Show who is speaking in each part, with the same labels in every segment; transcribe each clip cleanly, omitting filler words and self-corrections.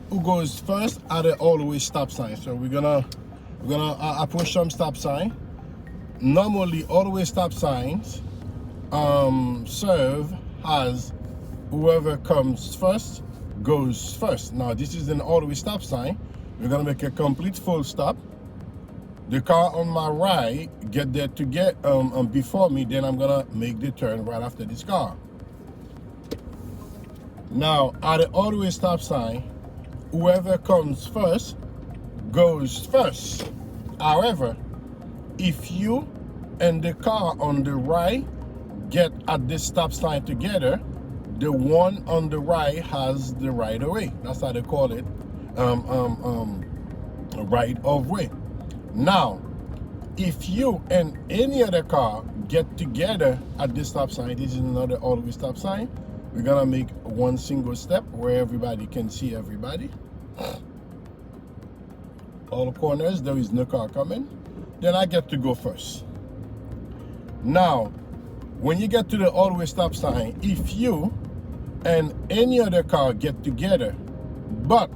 Speaker 1: who goes first at the always stop sign. So we're gonna approach some stop sign. Normally, always stop signs serve as whoever comes first goes first. Now this is an always stop sign. We're gonna make a complete full stop. The car on my right get there to get before me, then I'm gonna make the turn right after this car. Now at the always stop sign, whoever comes first goes first. However, if you and the car on the right get at this stop sign together, the one on the right has the right of way. That's how they call it, right of way. Now, if you and any other car get together at this stop sign, this is another always stop sign. We're gonna make one single step where everybody can see everybody. All corners, there is no car coming. Then I get to go first. Now, when you get to the always stop sign, if you and any other car get together, but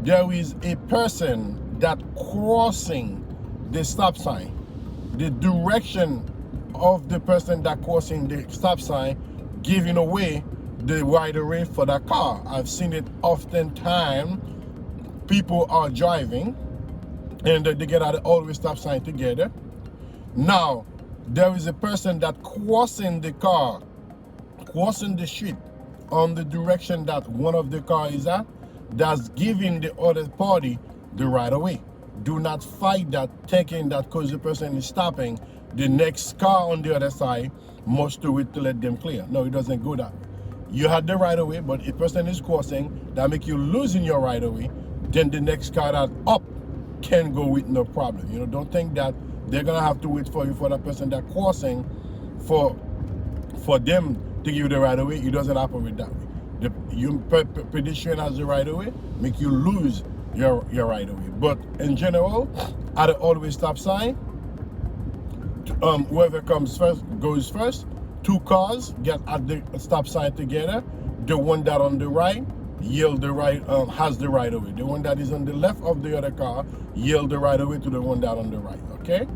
Speaker 1: there is a person that crossing the stop sign, the direction of the person that crossing the stop sign giving away the right of way for that car. I've seen it oftentimes. People are driving and they get at the always stop sign together. Now, there is a person that crossing the car, crossing the street on the direction that one of the car is at, that's giving the other party the right of way. Do not fight that, thinking that because the person is stopping, the next car on the other side must do it to let them clear. No, it doesn't go that way. You had the right of way, but if a person is crossing, that make you losing your right of way, then the next car that up can go with no problem. You know, don't think that they're gonna have to wait for you for that person that crossing for them to give you the right of way. It doesn't operate that way. The pedestrian has the right of way, make you lose your right of way. But in general, at the always stop sign, whoever comes first goes first. Two cars get at the stop sign together. The one that on the right yield the right, has the right of way. The one that is on the left of the other car yield the right of way to the one that on the right. Okay?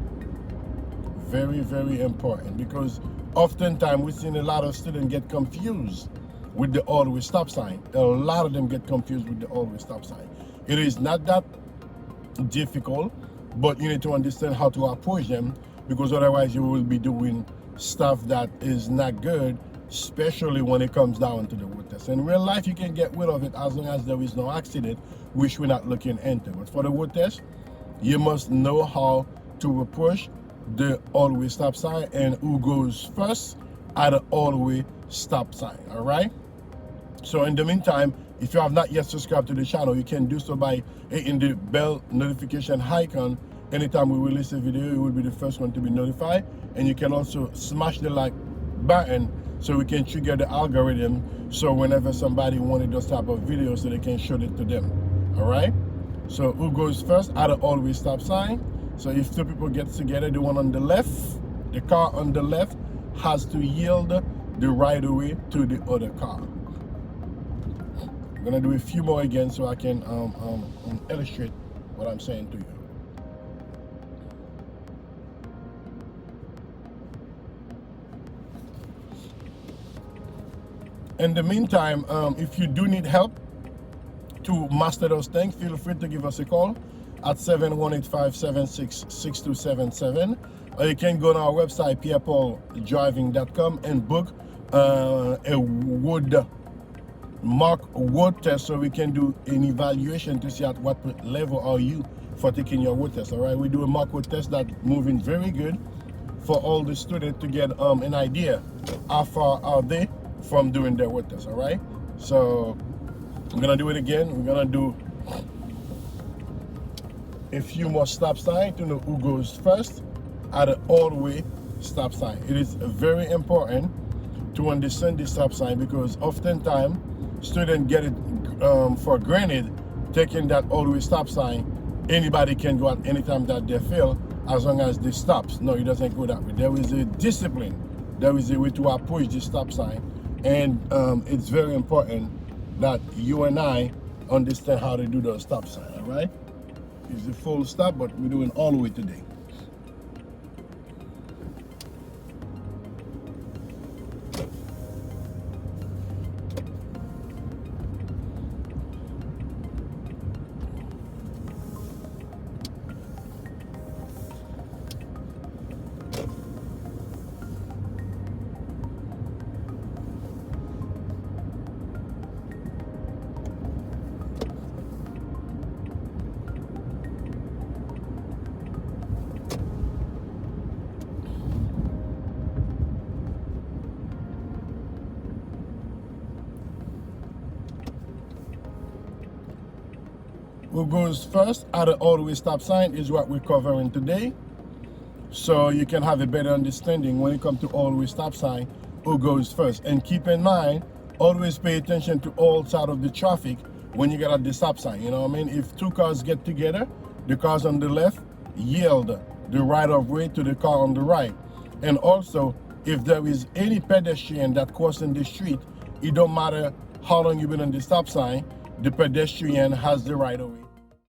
Speaker 1: Very, very important, because oftentimes we've seen a lot of students get confused with the always stop sign. A lot of them get confused with the always stop sign. It is not that difficult, but you need to understand how to approach them, because otherwise you will be doing stuff that is not good, especially when it comes down to the road test. In real life, you can get rid of it as long as there is no accident, which we're not looking into. But for the road test, you must know how to approach the always stop sign and who goes first at the always stop sign. All right? So in the meantime, if you have not yet subscribed to the channel, you can do so by hitting the bell notification icon. Anytime we release a video, you will be the first one to be notified. And you can also smash the like button so we can trigger the algorithm, so whenever somebody wanted those type of videos, so they can show it to them. All right? So who goes first at the always stop sign? So if two people get together, the one on the left, the car on the left has to yield the right of way to the other car. I'm gonna do a few more again so I can illustrate what I'm saying to you. In the meantime, if you do need help to master those things, feel free to give us a call at 718-576-6277. Or you can go to our website, pierrepaul.driving.com, and book a mock road test so we can do an evaluation to see at what level are you for taking your road test. All right, we do a mock road test that's moving very good for all the students to get an idea how far are they from doing their road test. All right, so I'm gonna do it again. We're gonna do a few more stop signs to know who goes first at an all-way stop sign. It is very important to understand the stop sign, because oftentimes students get it for granted, taking that all-way stop sign. Anybody can go at any time that they feel, as long as they stops. No, it doesn't go that way. There is a discipline. There is a way to approach the stop sign. And it's very important that you and I understand how to do the stop sign, all right? It's a full stop, but we're doing all the way today. What goes first at the all-the-way stop sign is what we're covering today. So you can have a better understanding when it comes to all-the-way stop sign, who goes first. And keep in mind, always pay attention to all sides of the traffic when you get at the stop sign. You know what I mean? If two cars get together, the cars on the left yield the right of way to the car on the right. And also, if there is any pedestrian that crossing the street, it don't matter how long you've been on the stop sign, the pedestrian has the right of way.